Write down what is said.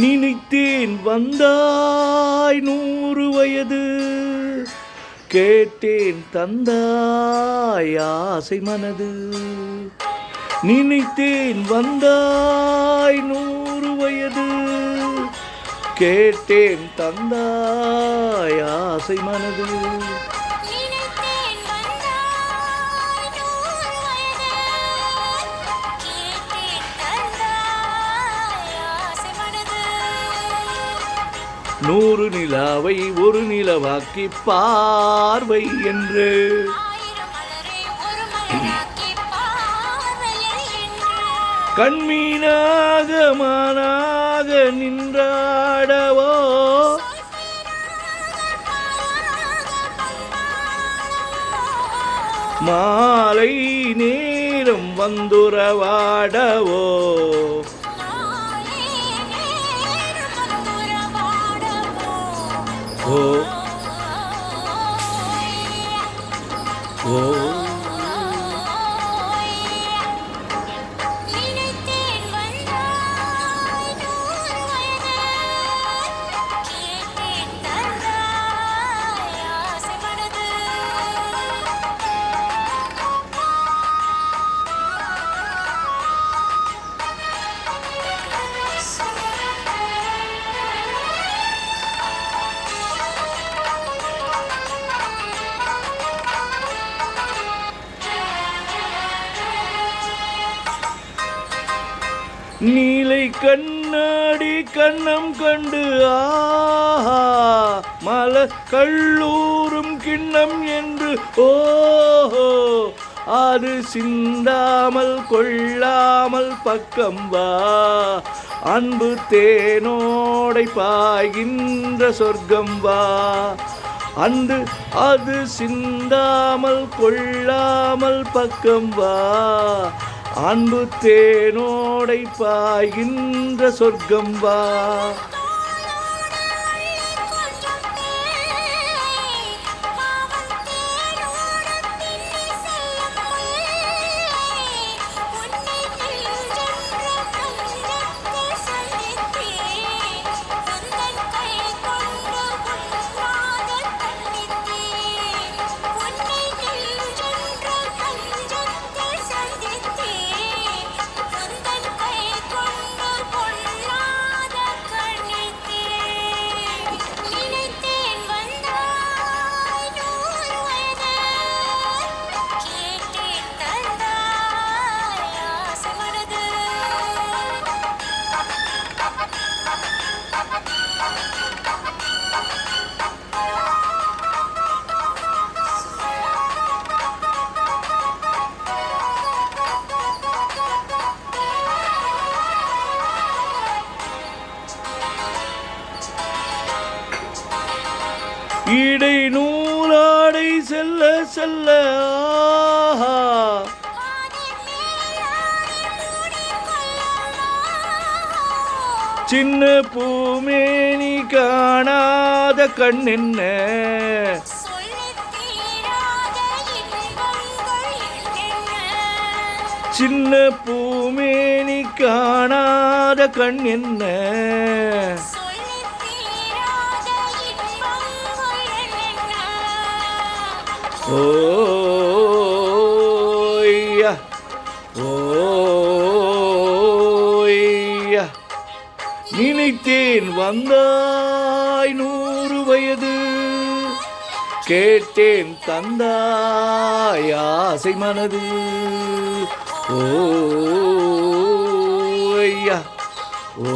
நினைத்தேன் வந்தாய் 100 வயது, கேட்டேன் தந்தாய் ஆசை மனது. நினைத்தேன் வந்தாய் 100 வயது, கேட்டேன் தந்தாய் ஆசை மனது. நூறு நிலாவை ஒரு நிலவாக்கி பார்வை என்று கண்மீனாக மானாக நின்றாடவோ, மாலை நேரம் வந்துறவாடவோ. ஓ ஓ நீலை கண்ணாடி கண்ணம் கண்டு ஆஹா, மலர் கல்லூரும் கிண்ணம் என்று ஓஹோ, அது சிந்தாமல் கொள்ளாமல் பக்கம் வா, அன்பு தேனோடை பாய்கின்ற சொர்க்கம் வா. அன்று அது சிந்தாமல் கொள்ளாமல் பக்கம் வா, அன்பு தேனோடை பாய்கின்ற சொர்க்கம் வா. இடை நூலாடை செல்ல செல்ல ஆஹா, சின்ன பூமேனி காணாத கண் என்ன, சின்ன பூமேனி காணாத கண் என்ன. ஓய்யா ஓய்யா, நினைத்தேன் வந்தாய் 100 வயது, கேட்டேன் தந்தாய் ஆசை மனது. ஓய்யா ஓ